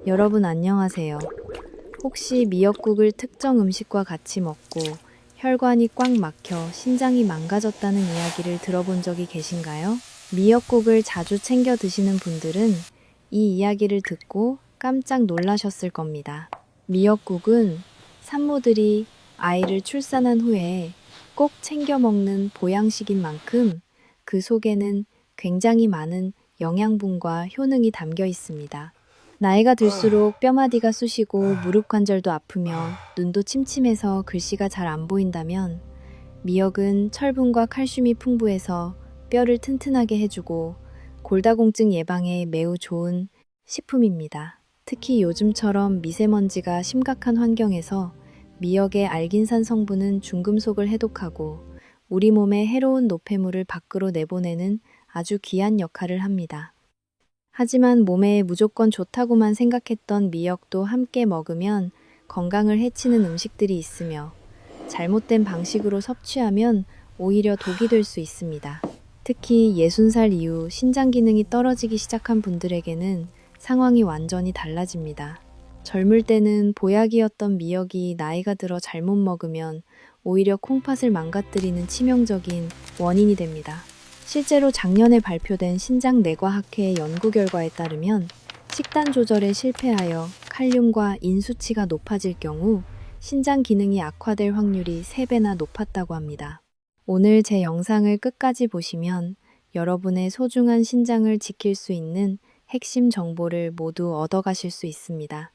여러분 안녕하세요. 혹시 미역국을 특정 음식과 같이 먹고 혈관이 꽉 막혀 신장이 망가졌다는 이야기를 들어본 적이 계신가요? 미역국을 자주 챙겨 드시는 분들은 이 이야기를 듣고 깜짝 놀라셨을 겁니다. 미역국은 산모들이 아이를 출산한 후에 꼭 챙겨 먹는 보양식인 만큼 그 속에는 굉장히 많은 영양분과 효능이 담겨 있습니다. 나이가 들수록 뼈마디가 쑤시고 무릎 관절도 아프며 눈도 침침해서 글씨가 잘 안 보인다면 미역은 철분과 칼슘이 풍부해서 뼈를 튼튼하게 해주고 골다공증 예방에 매우 좋은 식품입니다. 특히 요즘처럼 미세먼지가 심각한 환경에서 미역의 알긴산 성분은 중금속을 해독하고 우리 몸에 해로운 노폐물을 밖으로 내보내는 아주 귀한 역할을 합니다. 하지만 몸에 무조건 좋다고만 생각했던 미역도 함께 먹으면 건강을 해치는 음식들이 있으며 잘못된 방식으로 섭취하면 오히려 독이 될 수 있습니다. 특히 60살 이후 신장 기능이 떨어지기 시작한 분들에게는 상황이 완전히 달라집니다. 젊을 때는 보약이었던 미역이 나이가 들어 잘못 먹으면 오히려 콩팥을 망가뜨리는 치명적인 원인이 됩니다. 실제로 작년에 발표된 신장내과학회 연구 결과에 따르면 식단 조절에 실패하여 칼륨과 인 수치가 높아질 경우 신장 기능이 악화될 확률이 3배나 높았다고 합니다. 오늘 제 영상을 끝까지 보시면 여러분의 소중한 신장을 지킬 수 있는 핵심 정보를 모두 얻어가실 수 있습니다.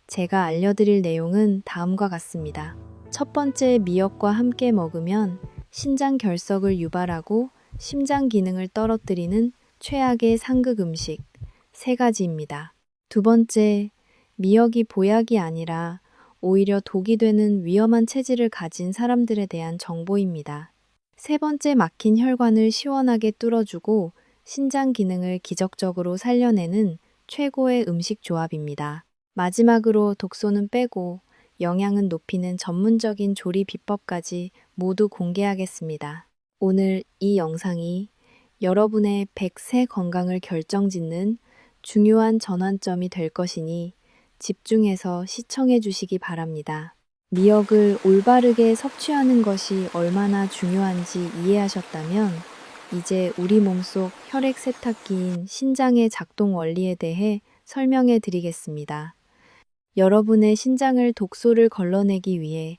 제가 알려드릴 내용은 다음과 같습니다. 첫 번째, 미역과 함께 먹으면 신장 결석을 유발하고 심장 기능을 떨어뜨리는 최악의 상극 음식 3가지입니다. 두 번째, 미역이 보약이 아니라 오히려 독이 되는 위험한 체질을 가진 사람들에 대한 정보입니다. 세 번째, 막힌 혈관을 시원하게 뚫어주고 신장 기능을 기적적으로 살려내는 최고의 음식 조합입니다. 마지막으로 독소는 빼고 영양은 높이는 전문적인 조리 비법까지 모두 공개하겠습니다. 오늘 이 영상이 여러분의 100세 건강을 결정짓는 중요한 전환점이 될 것이니 집중해서 시청해 주시기 바랍니다. 미역을 올바르게 섭취하는 것이 얼마나 중요한지 이해하셨다면 이제 우리 몸속 혈액 세탁기인 신장의 작동 원리에 대해 설명해 드리겠습니다. 여러분의 신장을 독소를 걸러내기 위해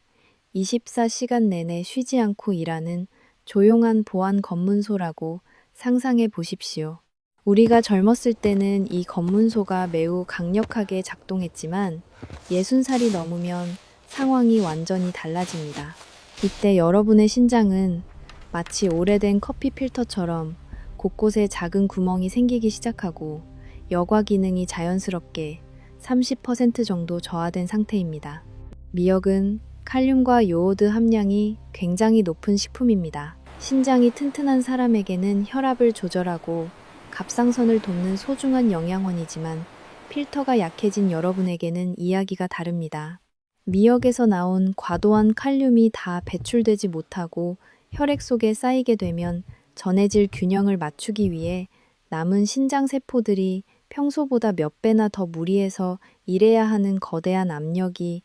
24시간 내내 쉬지 않고 일하는 조용한 보안 검문소라고 상상해 보십시오. 우리가 젊었을 때는 이 검문소가 매우 강력하게 작동했지만 60살이 넘으면 상황이 완전히 달라집니다. 이때 여러분의 신장은 마치 오래된 커피 필터처럼 곳곳에 작은 구멍이 생기기 시작하고 여과 기능이 자연스럽게 30% 정도 저하된 상태입니다. 미역은 칼륨과 요오드 함량이 굉장히 높은 식품입니다. 신장이 튼튼한 사람에게는 혈압을 조절하고 갑상선을 돕는 소중한 영양원이지만 필터가 약해진 여러분에게는 이야기가 다릅니다. 미역에서 나온 과도한 칼륨이 다 배출되지 못하고 혈액 속에 쌓이게 되면 전해질 균형을 맞추기 위해 남은 신장 세포들이 평소보다 몇 배나 더 무리해서 일해야 하는 거대한 압력이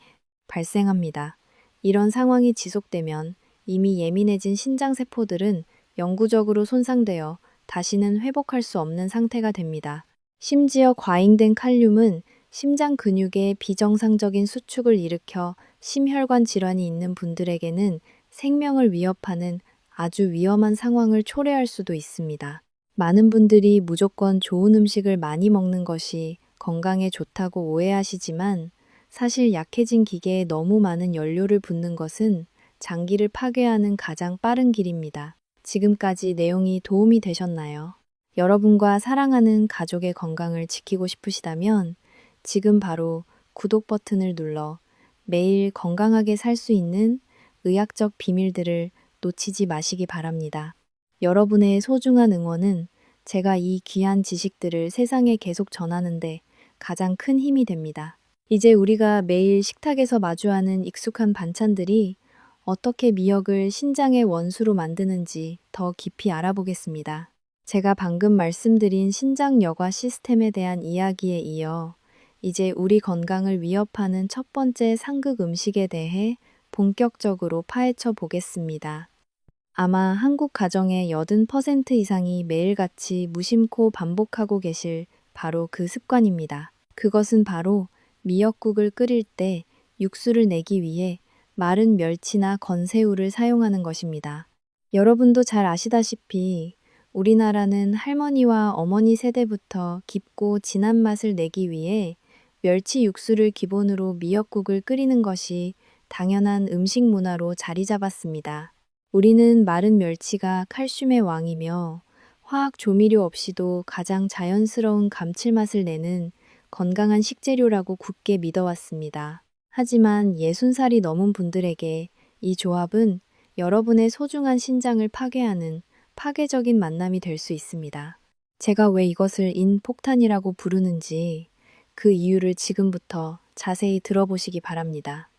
발생합니다. 이런 상황이 지속되면 이미 예민해진 신장 세포들은 영구적으로 손상되어 다시는 회복할 수 없는 상태가 됩니다. 심지어 과잉된 칼륨은 심장 근육의 비정상적인 수축을 일으켜 심혈관 질환이 있는 분들에게는 생명을 위협하는 아주 위험한 상황을 초래할 수도 있습니다. 많은 분들이 무조건 좋은 음식을 많이 먹는 것이 건강에 좋다고 오해하시지만 사실 약해진 기계에 너무 많은 연료를 붓는 것은 장기를 파괴하는 가장 빠른 길입니다. 지금까지 내용이 도움이 되셨나요? 여러분과 사랑하는 가족의 건강을 지키고 싶으시다면 지금 바로 구독 버튼을 눌러 매일 건강하게 살 수 있는 의학적 비밀들을 놓치지 마시기 바랍니다. 여러분의 소중한 응원은 제가 이 귀한 지식들을 세상에 계속 전하는데 가장 큰 힘이 됩니다. 이제 우리가 매일 식탁에서 마주하는 익숙한 반찬들이 어떻게 미역을 신장의 원수로 만드는지 더 깊이 알아보겠습니다. 제가 방금 말씀드린 신장 여과 시스템에 대한 이야기에 이어 이제 우리 건강을 위협하는 첫 번째 상극 음식에 대해 본격적으로 파헤쳐 보겠습니다. 아마 한국 가정의 80% 이상이 매일같이 무심코 반복하고 계실 바로 그 습관입니다. 그것은 바로 미역국을 끓일 때 육수를 내기 위해 마른 멸치나 건새우를 사용하는 것입니다. 여러분도 잘 아시다시피 우리나라는 할머니와 어머니 세대부터 깊고 진한 맛을 내기 위해 멸치 육수를 기본으로 미역국을 끓이는 것이 당연한 음식 문화로 자리 잡았습니다. 우리는 마른 멸치가 칼슘의 왕이며 화학 조미료 없이도 가장 자연스러운 감칠맛을 내는 건강한 식재료라고 굳게 믿어왔습니다. 하지만 60살이 넘은 분들에게 이 조합은 여러분의 소중한 신장을 파괴하는 파괴적인 만남이 될 수 있습니다. 제가 왜 이것을 인폭탄이라고 부르는지 그 이유를 지금부터 자세히 들어보시기 바랍니다.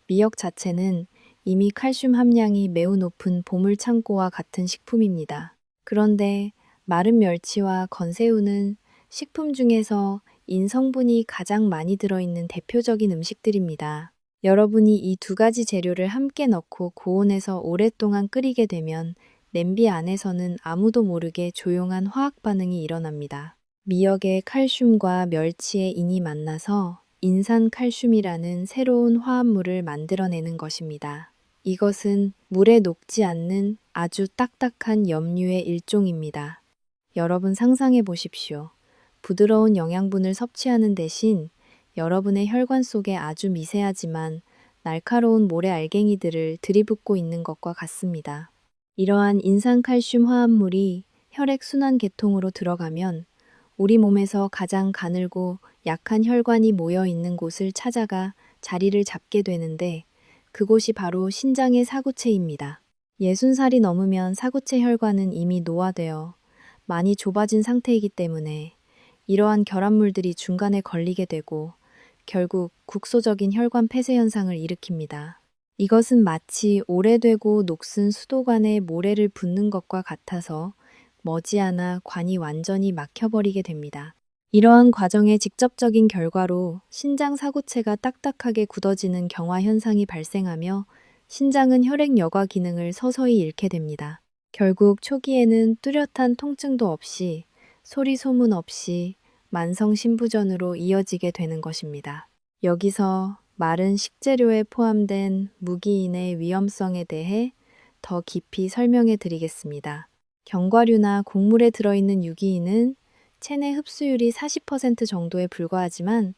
미역 자체는 이미 칼슘 함량이 매우 높은 보물창고와 같은 식품입니다. 그런데 마른 멸치와 건새우는 식품 중에서 인성분이 가장 많이 들어있는 대표적인 음식들입니다. 여러분이 이 두 가지 재료를 함께 넣고 고온에서 오랫동안 끓이게 되면 냄비 안에서는 아무도 모르게 조용한 화학 반응이 일어납니다. 미역의 칼슘과 멸치의 인이 만나서 인산칼슘이라는 새로운 화합물을 만들어내는 것입니다. 이것은 물에 녹지 않는 아주 딱딱한 염류의 일종입니다. 여러분 상상해 보십시오. 부드러운 영양분을 섭취하는 대신 여러분의 혈관 속에 아주 미세하지만 날카로운 모래 알갱이들을 들이붓고 있는 것과 같습니다. 이러한 인산칼슘 화합물이 혈액순환 계통으로 들어가면 우리 몸에서 가장 가늘고 약한 혈관이 모여 있는 곳을 찾아가 자리를 잡게 되는데 그곳이 바로 신장의 사구체입니다. 60살이 넘으면 사구체 혈관은 이미 노화되어 많이 좁아진 상태이기 때문에 이러한 결합물들이 중간에 걸리게 되고 결국 국소적인 혈관 폐쇄 현상을 일으킵니다. 이것은 마치 오래되고 녹슨 수도관에 모래를 붓는 것과 같아서 머지않아 관이 완전히 막혀버리게 됩니다. 이러한 과정의 직접적인 결과로 신장 사구체가 딱딱하게 굳어지는 경화 현상이 발생하며 신장은 혈액 여과 기능을 서서히 잃게 됩니다. 결국 초기에는 뚜렷한 통증도 없이 소리 소문 없이 만성 신부전으로 이어지게 되는 것입니다. 여기서 마른 식재료에 포함된 무기인의 위험성에 대해 더 깊이 설명해 드리겠습니다. 견과류나 곡물에 들어있는 유기인은 체내 흡수율이 40% 정도에 불과하지만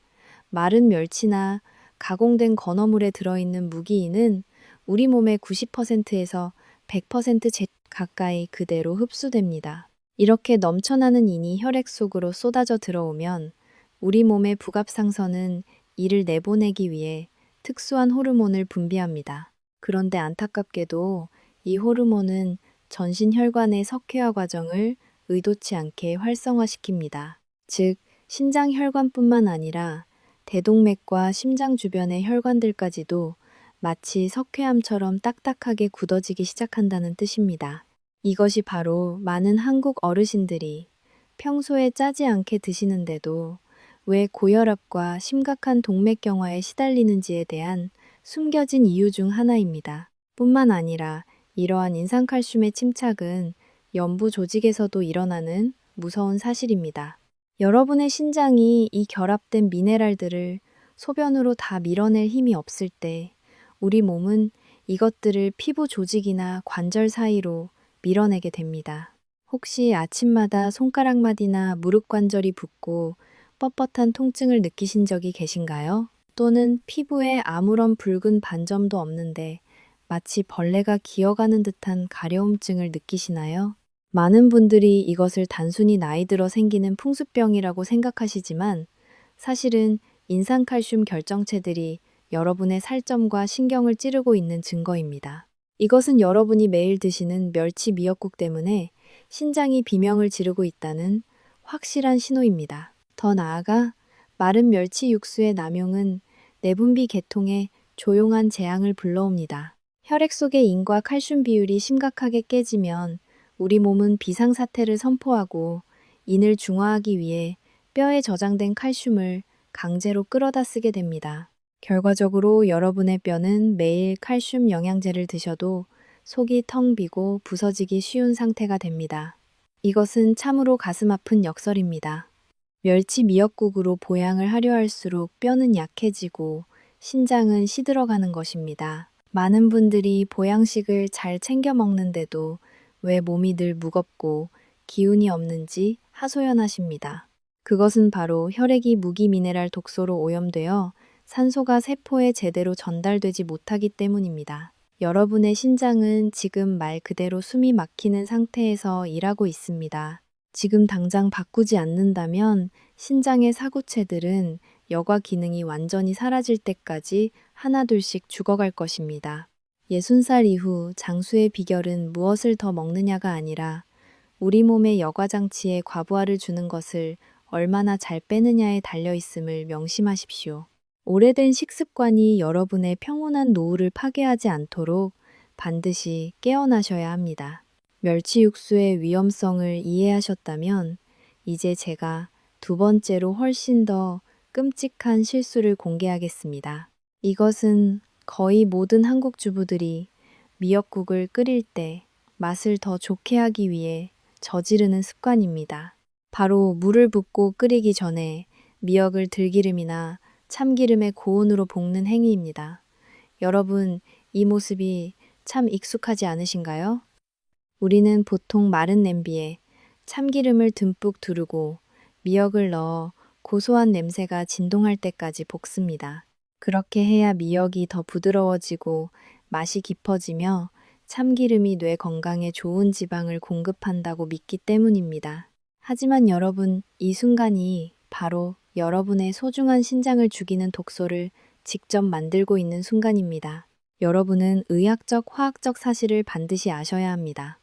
마른 멸치나 가공된 건어물에 들어있는 무기인은 우리 몸의 90%에서 100% 가까이 그대로 흡수됩니다. 이렇게 넘쳐나는 인이 혈액 속으로 쏟아져 들어오면 우리 몸의 부갑상선은 이를 내보내기 위해 특수한 호르몬을 분비합니다. 그런데 안타깝게도 이 호르몬은 전신 혈관의 석회화 과정을 의도치 않게 활성화시킵니다. 즉, 신장 혈관뿐만 아니라 대동맥과 심장 주변의 혈관들까지도 마치 석회암처럼 딱딱하게 굳어지기 시작한다는 뜻입니다. 이것이 바로 많은 한국 어르신들이 평소에 짜지 않게 드시는데도 왜 고혈압과 심각한 동맥경화에 시달리는지에 대한 숨겨진 이유 중 하나입니다. 뿐만 아니라 이러한 인산칼슘의 침착은 연부 조직에서도 일어나는 무서운 사실입니다. 여러분의 신장이 이 결합된 미네랄들을 소변으로 다 밀어낼 힘이 없을 때 우리 몸은 이것들을 피부 조직이나 관절 사이로 밀어내게 됩니다. 혹시 아침마다 손가락마디나 무릎 관절이 붓고 뻣뻣한 통증을 느끼신 적이 계신가요? 또는 피부에 아무런 붉은 반점도 없는데 마치 벌레가 기어가는 듯한 가려움증을 느끼시나요? 많은 분들이 이것을 단순히 나이 들어 생기는 풍수병이라고 생각하시지만 사실은 인산칼슘 결정체들이 여러분의 살점과 신경을 찌르고 있는 증거입니다. 이것은 여러분이 매일 드시는 멸치 미역국 때문에 신장이 비명을 지르고 있다는 확실한 신호입니다. 더 나아가 마른 멸치 육수의 남용은 내분비 계통에 조용한 재앙을 불러옵니다. 혈액 속의 인과 칼슘 비율이 심각하게 깨지면 우리 몸은 비상사태를 선포하고 인을 중화하기 위해 뼈에 저장된 칼슘을 강제로 끌어다 쓰게 됩니다. 결과적으로 여러분의 뼈는 매일 칼슘 영양제를 드셔도 속이 텅 비고 부서지기 쉬운 상태가 됩니다. 이것은 참으로 가슴 아픈 역설입니다. 멸치 미역국으로 보양을 하려 할수록 뼈는 약해지고 신장은 시들어가는 것입니다. 많은 분들이 보양식을 잘 챙겨 먹는데도 왜 몸이 늘 무겁고 기운이 없는지 하소연하십니다. 그것은 바로 혈액이 무기미네랄 독소로 오염되어 산소가 세포에 제대로 전달되지 못하기 때문입니다. 여러분의 신장은 지금 말 그대로 숨이 막히는 상태에서 일하고 있습니다. 지금 당장 바꾸지 않는다면 신장의 사구체들은 여과 기능이 완전히 사라질 때까지 하나둘씩 죽어갈 것입니다. 60살 이후 장수의 비결은 무엇을 더 먹느냐가 아니라 우리 몸의 여과 장치에 과부하를 주는 것을 얼마나 잘 빼느냐에 달려 있음을 명심하십시오. 오래된 식습관이 여러분의 평온한 노후를 파괴하지 않도록 반드시 깨어나셔야 합니다. 멸치 육수의 위험성을 이해하셨다면 이제 제가 두 번째로 훨씬 더 끔찍한 실수를 공개하겠습니다. 이것은 거의 모든 한국 주부들이 미역국을 끓일 때 맛을 더 좋게 하기 위해 저지르는 습관입니다. 바로 물을 붓고 끓이기 전에 미역을 들기름이나 참기름의 고온으로 볶는 행위입니다. 여러분, 이 모습이 참 익숙하지 않으신가요? 우리는 보통 마른 냄비에 참기름을 듬뿍 두르고 미역을 넣어 고소한 냄새가 진동할 때까지 볶습니다. 그렇게 해야 미역이 더 부드러워지고 맛이 깊어지며 참기름이 뇌 건강에 좋은 지방을 공급한다고 믿기 때문입니다. 하지만 여러분, 이 순간이 바로 여러분의 소중한 신장을 죽이는 독소를 직접 만들고 있는 순간입니다. 여러분은 의학적, 화학적 사실을 반드시 아셔야 합니다.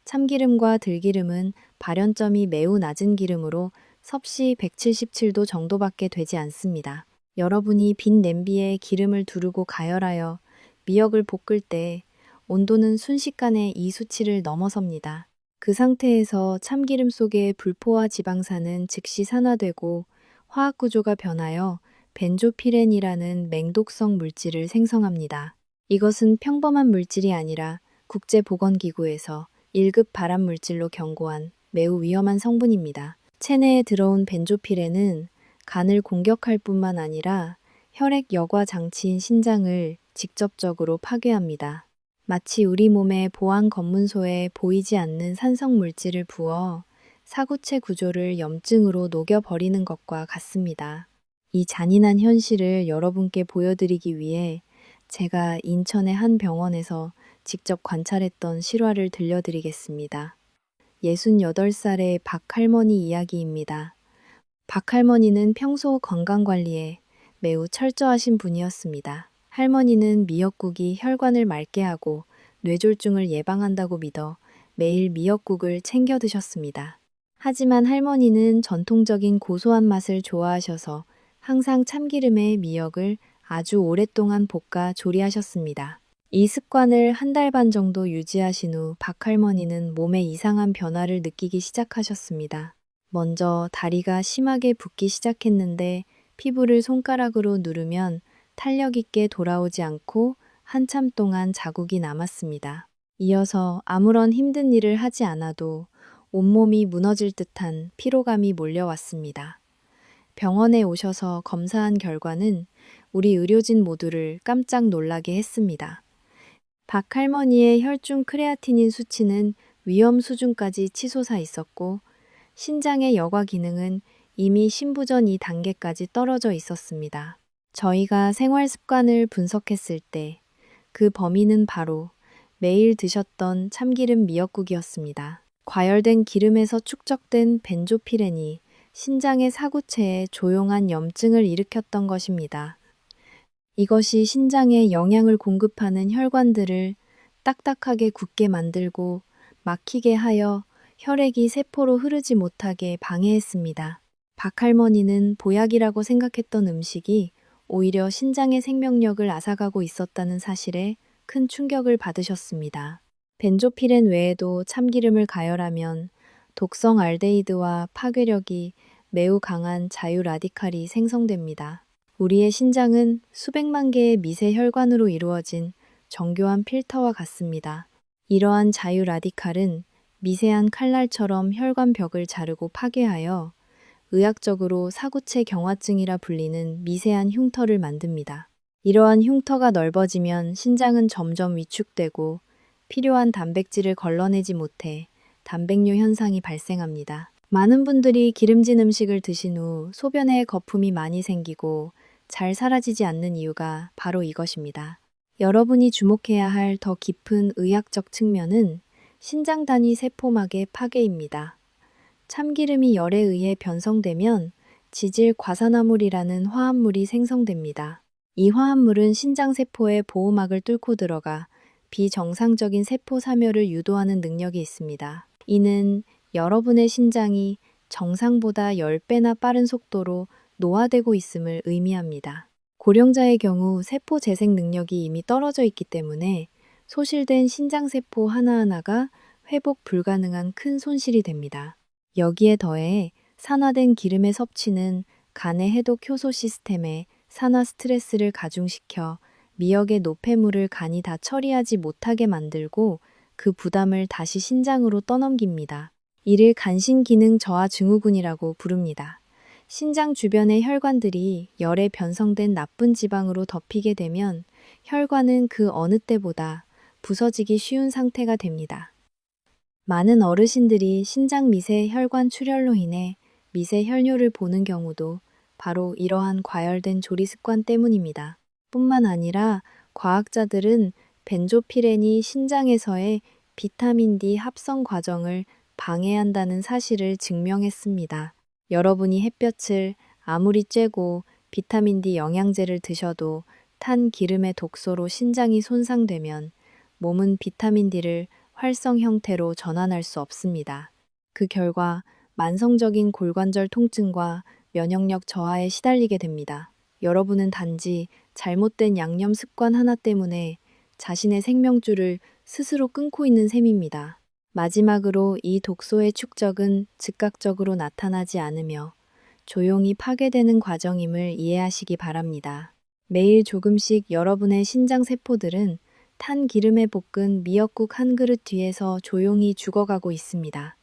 참기름과 들기름은 발연점이 매우 낮은 기름으로 섭씨 177도 정도밖에 되지 않습니다. 여러분이 빈 냄비에 기름을 두르고 가열하여 미역을 볶을 때 온도는 순식간에 이 수치를 넘어섭니다. 그 상태에서 참기름 속의 불포화 지방산은 즉시 산화되고 화학 구조가 변하여 벤조피렌이라는 맹독성 물질을 생성합니다. 이것은 평범한 물질이 아니라 국제보건기구에서 1급 발암 물질로 경고한 매우 위험한 성분입니다. 체내에 들어온 벤조피렌은 간을 공격할 뿐만 아니라 혈액 여과 장치인 신장을 직접적으로 파괴합니다. 마치 우리 몸의 보안 검문소에 보이지 않는 산성 물질을 부어 사구체 구조를 염증으로 녹여버리는 것과 같습니다. 이 잔인한 현실을 여러분께 보여드리기 위해 제가 인천의 한 병원에서 직접 관찰했던 실화를 들려드리겠습니다. 68살의 박할머니 이야기입니다. 박할머니는 평소 건강관리에 매우 철저하신 분이었습니다. 할머니는 미역국이 혈관을 맑게 하고 뇌졸중을 예방한다고 믿어 매일 미역국을 챙겨 드셨습니다. 하지만 할머니는 전통적인 고소한 맛을 좋아하셔서 항상 참기름에 미역을 아주 오랫동안 볶아 조리하셨습니다. 이 습관을 한 달 반 정도 유지하신 후 박할머니는 몸에 이상한 변화를 느끼기 시작하셨습니다. 먼저 다리가 심하게 붓기 시작했는데 피부를 손가락으로 누르면 탄력 있게 돌아오지 않고 한참 동안 자국이 남았습니다. 이어서 아무런 힘든 일을 하지 않아도 온몸이 무너질 듯한 피로감이 몰려왔습니다. 병원에 오셔서 검사한 결과는 우리 의료진 모두를 깜짝 놀라게 했습니다. 박 할머니의 혈중 크레아티닌 수치는 위험 수준까지 치솟아 있었고 신장의 여과 기능은 이미 신부전 2단계까지 떨어져 있었습니다. 저희가 생활 습관을 분석했을 때 그 범인은 바로 매일 드셨던 참기름 미역국이었습니다. 과열된 기름에서 축적된 벤조피렌이 신장의 사구체에 조용한 염증을 일으켰던 것입니다. 이것이 신장에 영양을 공급하는 혈관들을 딱딱하게 굳게 만들고 막히게 하여 혈액이 세포로 흐르지 못하게 방해했습니다. 박할머니는 보약이라고 생각했던 음식이 오히려 신장의 생명력을 앗아가고 있었다는 사실에 큰 충격을 받으셨습니다. 벤조피렌 외에도 참기름을 가열하면 독성 알데히드와 파괴력이 매우 강한 자유 라디칼이 생성됩니다. 우리의 신장은 수백만 개의 미세 혈관으로 이루어진 정교한 필터와 같습니다. 이러한 자유 라디칼은 미세한 칼날처럼 혈관 벽을 자르고 파괴하여 의학적으로 사구체 경화증이라 불리는 미세한 흉터를 만듭니다. 이러한 흉터가 넓어지면 신장은 점점 위축되고 필요한 단백질을 걸러내지 못해 단백뇨 현상이 발생합니다. 많은 분들이 기름진 음식을 드신 후 소변에 거품이 많이 생기고 잘 사라지지 않는 이유가 바로 이것입니다. 여러분이 주목해야 할 더 깊은 의학적 측면은 신장 단위 세포막의 파괴입니다. 참기름이 열에 의해 변성되면 지질 과산화물이라는 화합물이 생성됩니다. 이 화합물은 신장세포의 보호막을 뚫고 들어가 비정상적인 세포 사멸을 유도하는 능력이 있습니다. 이는 여러분의 신장이 정상보다 10배나 빠른 속도로 노화되고 있음을 의미합니다. 고령자의 경우 세포 재생 능력이 이미 떨어져 있기 때문에 소실된 신장세포 하나하나가 회복 불가능한 큰 손실이 됩니다. 여기에 더해 산화된 기름의 섭취는 간의 해독 효소 시스템에 산화 스트레스를 가중시켜 미역의 노폐물을 간이 다 처리하지 못하게 만들고 그 부담을 다시 신장으로 떠넘깁니다. 이를 간신 기능 저하 증후군이라고 부릅니다. 신장 주변의 혈관들이 열에 변성된 나쁜 지방으로 덮이게 되면 혈관은 그 어느 때보다 부서지기 쉬운 상태가 됩니다. 많은 어르신들이 신장 미세 혈관 출혈로 인해 미세 혈뇨를 보는 경우도 바로 이러한 과열된 조리 습관 때문입니다. 뿐만 아니라 과학자들은 벤조피렌이 신장에서의 비타민 D 합성 과정을 방해한다는 사실을 증명했습니다. 여러분이 햇볕을 아무리 쬐고 비타민 D 영양제를 드셔도 탄 기름의 독소로 신장이 손상되면 몸은 비타민 D를 활성 형태로 전환할 수 없습니다. 그 결과 만성적인 골관절 통증과 면역력 저하에 시달리게 됩니다. 여러분은 단지 잘못된 양념 습관 하나 때문에 자신의 생명줄을 스스로 끊고 있는 셈입니다. 마지막으로 이 독소의 축적은 즉각적으로 나타나지 않으며 조용히 파괴되는 과정임을 이해하시기 바랍니다. 매일 조금씩 여러분의 신장 세포들은 탄 기름에 볶은 미역국 한 그릇 뒤에서 조용히 죽어가고 있습니다.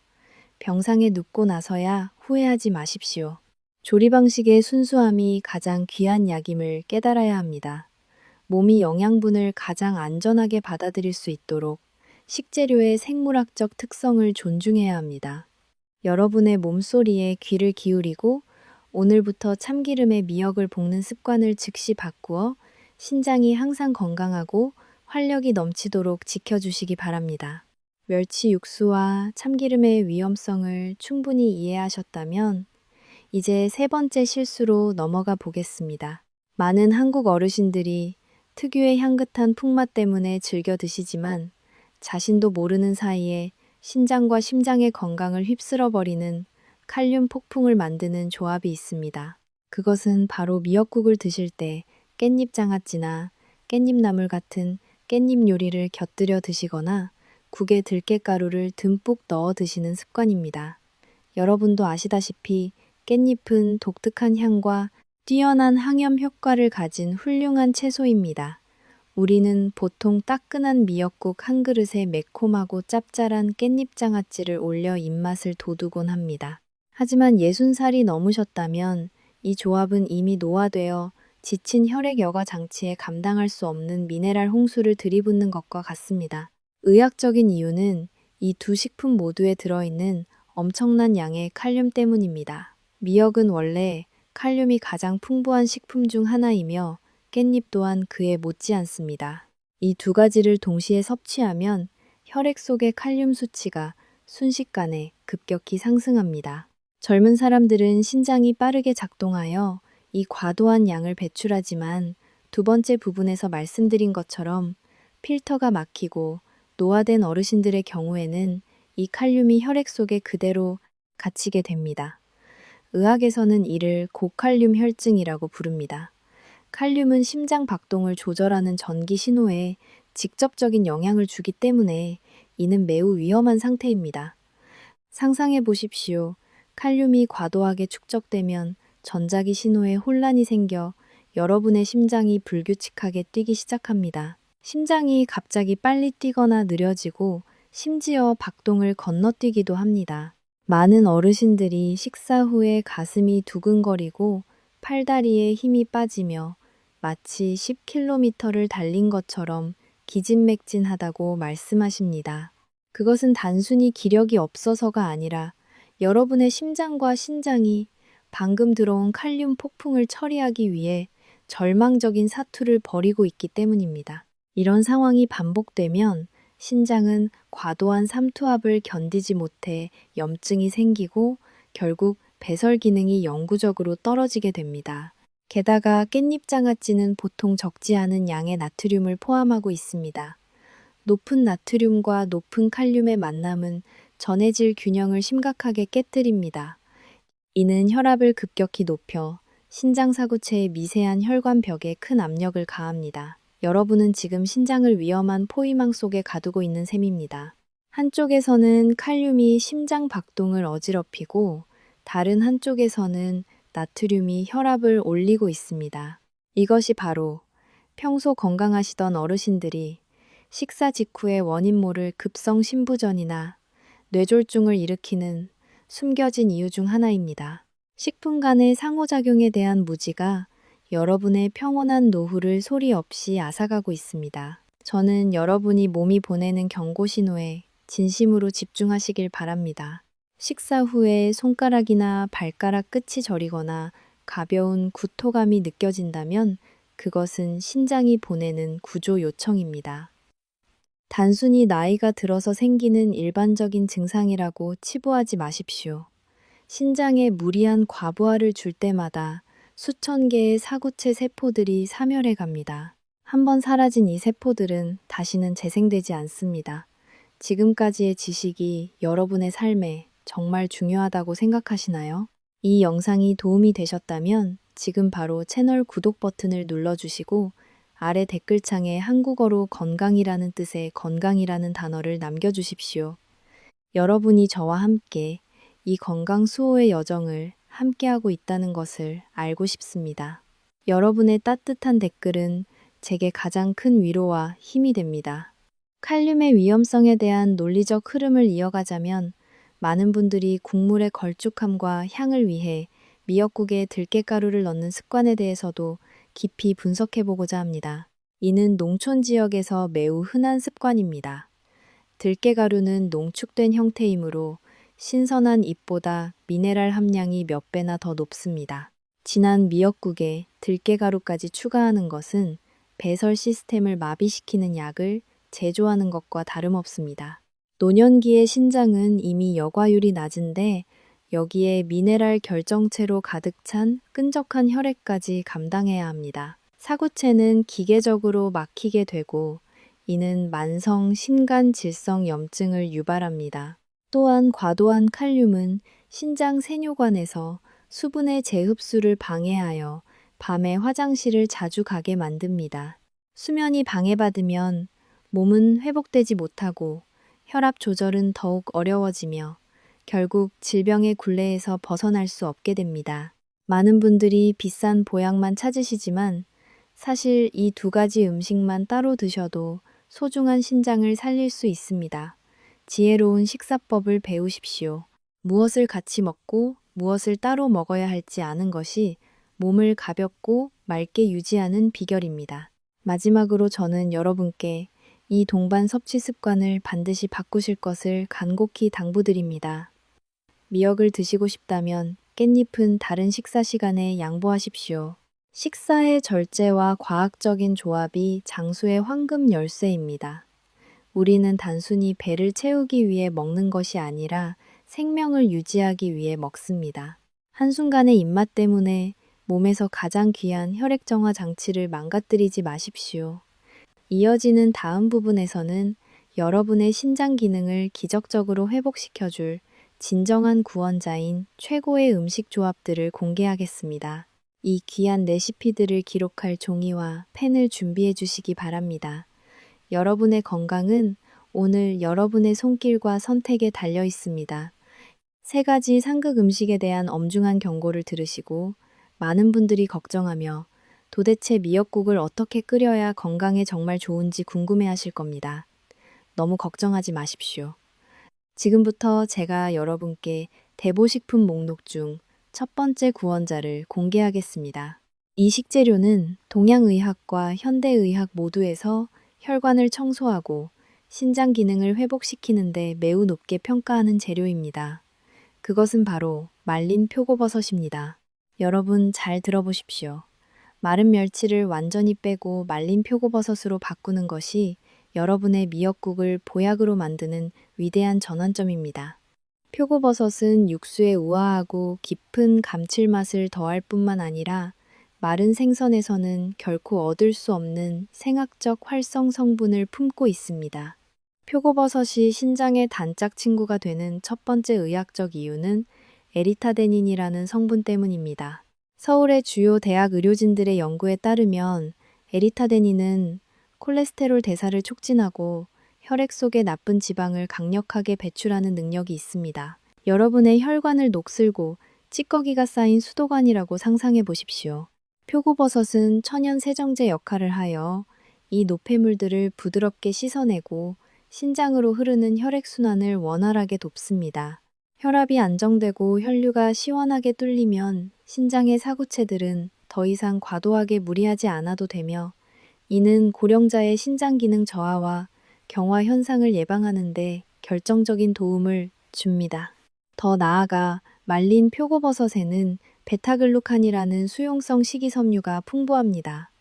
병상에 눕고 나서야 후회하지 마십시오. 조리 방식의 순수함이 가장 귀한 약임을 깨달아야 합니다. 몸이 영양분을 가장 안전하게 받아들일 수 있도록 식재료의 생물학적 특성을 존중해야 합니다. 여러분의 몸소리에 귀를 기울이고 오늘부터 참기름에 미역을 볶는 습관을 즉시 바꾸어 신장이 항상 건강하고 활력이 넘치도록 지켜주시기 바랍니다. 멸치 육수와 참기름의 위험성을 충분히 이해하셨다면 이제 세 번째 실수로 넘어가 보겠습니다. 많은 한국 어르신들이 특유의 향긋한 풍맛 때문에 즐겨 드시지만 자신도 모르는 사이에 신장과 심장의 건강을 휩쓸어버리는 칼륨 폭풍을 만드는 조합이 있습니다. 그것은 바로 미역국을 드실 때 깻잎 장아찌나 깻잎나물 같은 깻잎 요리를 곁들여 드시거나 국에 들깨가루를 듬뿍 넣어 드시는 습관입니다. 여러분도 아시다시피 깻잎은 독특한 향과 뛰어난 항염 효과를 가진 훌륭한 채소입니다. 우리는 보통 따끈한 미역국 한 그릇에 매콤하고 짭짤한 깻잎 장아찌를 올려 입맛을 돋우곤 합니다. 하지만 60살이 넘으셨다면 이 조합은 이미 노화되어 지친 혈액 여과 장치에 감당할 수 없는 미네랄 홍수를 들이붓는 것과 같습니다. 의학적인 이유는 이 두 식품 모두에 들어있는 엄청난 양의 칼륨 때문입니다. 미역은 원래 칼륨이 가장 풍부한 식품 중 하나이며 깻잎 또한 그에 못지않습니다. 이 두 가지를 동시에 섭취하면 혈액 속의 칼륨 수치가 순식간에 급격히 상승합니다. 젊은 사람들은 신장이 빠르게 작동하여 이 과도한 양을 배출하지만 두 번째 부분에서 말씀드린 것처럼 필터가 막히고 노화된 어르신들의 경우에는 이 칼륨이 혈액 속에 그대로 갇히게 됩니다. 의학에서는 이를 고칼륨 혈증이라고 부릅니다. 칼륨은 심장 박동을 조절하는 전기 신호에 직접적인 영향을 주기 때문에 이는 매우 위험한 상태입니다. 상상해 보십시오. 칼륨이 과도하게 축적되면 전자기 신호에 혼란이 생겨 여러분의 심장이 불규칙하게 뛰기 시작합니다. 심장이 갑자기 빨리 뛰거나 느려지고 심지어 박동을 건너뛰기도 합니다. 많은 어르신들이 식사 후에 가슴이 두근거리고 팔다리에 힘이 빠지며 마치 10km를 달린 것처럼 기진맥진하다고 말씀하십니다. 그것은 단순히 기력이 없어서가 아니라 여러분의 심장과 신장이 방금 들어온 칼륨 폭풍을 처리하기 위해 절망적인 사투를 벌이고 있기 때문입니다. 이런 상황이 반복되면 신장은 과도한 삼투압을 견디지 못해 염증이 생기고 결국 배설 기능이 영구적으로 떨어지게 됩니다. 게다가 깻잎장아찌는 보통 적지 않은 양의 나트륨을 포함하고 있습니다. 높은 나트륨과 높은 칼륨의 만남은 전해질 균형을 심각하게 깨뜨립니다. 이는 혈압을 급격히 높여 신장사구체의 미세한 혈관벽에 큰 압력을 가합니다. 여러분은 지금 신장을 위험한 포위망 속에 가두고 있는 셈입니다. 한쪽에서는 칼륨이 심장 박동을 어지럽히고 다른 한쪽에서는 나트륨이 혈압을 올리고 있습니다. 이것이 바로 평소 건강하시던 어르신들이 식사 직후에 원인 모를 급성 심부전이나 뇌졸중을 일으키는 숨겨진 이유 중 하나입니다. 식품 간의 상호작용에 대한 무지가 여러분의 평온한 노후를 소리 없이 앗아가고 있습니다. 저는 여러분이 몸이 보내는 경고 신호에 진심으로 집중하시길 바랍니다. 식사 후에 손가락이나 발가락 끝이 저리거나 가벼운 구토감이 느껴진다면 그것은 신장이 보내는 구조 요청입니다. 단순히 나이가 들어서 생기는 일반적인 증상이라고 치부하지 마십시오. 신장에 무리한 과부하를 줄 때마다 수천 개의 사구체 세포들이 사멸해 갑니다. 한번 사라진 이 세포들은 다시는 재생되지 않습니다. 지금까지의 지식이 여러분의 삶에 정말 중요하다고 생각하시나요? 이 영상이 도움이 되셨다면 지금 바로 채널 구독 버튼을 눌러주시고 아래 댓글창에 한국어로 건강이라는 뜻의 건강이라는 단어를 남겨주십시오. 여러분이 저와 함께 이 건강 수호의 여정을 함께하고 있다는 것을 알고 싶습니다. 여러분의 따뜻한 댓글은 제게 가장 큰 위로와 힘이 됩니다. 칼륨의 위험성에 대한 논리적 흐름을 이어가자면 많은 분들이 국물의 걸쭉함과 향을 위해 미역국에 들깨가루를 넣는 습관에 대해서도 깊이 분석해보고자 합니다. 이는 농촌 지역에서 매우 흔한 습관입니다. 들깨가루는 농축된 형태이므로 신선한 잎보다 미네랄 함량이 몇 배나 더 높습니다. 진한 미역국에 들깨가루까지 추가하는 것은 배설 시스템을 마비시키는 약을 제조하는 것과 다름없습니다. 노년기의 신장은 이미 여과율이 낮은데 여기에 미네랄 결정체로 가득 찬 끈적한 혈액까지 감당해야 합니다. 사구체는 기계적으로 막히게 되고 이는 만성 신간 질성 염증을 유발합니다. 또한 과도한 칼륨은 신장 세뇨관에서 수분의 재흡수를 방해하여 밤에 화장실을 자주 가게 만듭니다. 수면이 방해받으면 몸은 회복되지 못하고 혈압 조절은 더욱 어려워지며 결국 질병의 굴레에서 벗어날 수 없게 됩니다. 많은 분들이 비싼 보약만 찾으시지만 사실 이 두 가지 음식만 따로 드셔도 소중한 신장을 살릴 수 있습니다. 지혜로운 식사법을 배우십시오. 무엇을 같이 먹고 무엇을 따로 먹어야 할지 아는 것이 몸을 가볍고 맑게 유지하는 비결입니다. 마지막으로 저는 여러분께 이 동반 섭취 습관을 반드시 바꾸실 것을 간곡히 당부드립니다. 미역을 드시고 싶다면 깻잎은 다른 식사 시간에 양보하십시오. 식사의 절제와 과학적인 조합이 장수의 황금 열쇠입니다. 우리는 단순히 배를 채우기 위해 먹는 것이 아니라 생명을 유지하기 위해 먹습니다. 한순간의 입맛 때문에 몸에서 가장 귀한 혈액 정화 장치를 망가뜨리지 마십시오. 이어지는 다음 부분에서는 여러분의 신장 기능을 기적적으로 회복시켜줄 진정한 구원자인 최고의 음식 조합들을 공개하겠습니다. 이 귀한 레시피들을 기록할 종이와 펜을 준비해 주시기 바랍니다. 여러분의 건강은 오늘 여러분의 손길과 선택에 달려 있습니다. 세 가지 상극 음식에 대한 엄중한 경고를 들으시고 많은 분들이 걱정하며 도대체 미역국을 어떻게 끓여야 건강에 정말 좋은지 궁금해하실 겁니다. 너무 걱정하지 마십시오. 지금부터 제가 여러분께 대보식품 목록 중 첫 번째 구원자를 공개하겠습니다. 이 식재료는 동양의학과 현대의학 모두에서 혈관을 청소하고 신장 기능을 회복시키는 데 매우 높게 평가하는 재료입니다. 그것은 바로 말린 표고버섯입니다. 여러분 잘 들어보십시오. 마른 멸치를 완전히 빼고 말린 표고버섯으로 바꾸는 것이 여러분의 미역국을 보약으로 만드는 위대한 전환점입니다. 표고버섯은 육수에 우아하고 깊은 감칠맛을 더할 뿐만 아니라 마른 생선에서는 결코 얻을 수 없는 생학적 활성 성분을 품고 있습니다. 표고버섯이 신장의 단짝 친구가 되는 첫 번째 의학적 이유는 에리타데닌이라는 성분 때문입니다. 서울의 주요 대학 의료진들의 연구에 따르면 에리타데닌은 콜레스테롤 대사를 촉진하고 혈액 속의 나쁜 지방을 강력하게 배출하는 능력이 있습니다. 여러분의 혈관을 녹슬고 찌꺼기가 쌓인 수도관이라고 상상해 보십시오. 표고버섯은 천연 세정제 역할을 하여 이 노폐물들을 부드럽게 씻어내고 신장으로 흐르는 혈액순환을 원활하게 돕습니다. 혈압이 안정되고 혈류가 시원하게 뚫리면 신장의 사구체들은 더 이상 과도하게 무리하지 않아도 되며 이는 고령자의 신장 기능 저하와 경화 현상을 예방하는 데 결정적인 도움을 줍니다. 더 나아가 말린 표고버섯에는 베타글루칸이라는 수용성 식이섬유가 풍부합니다.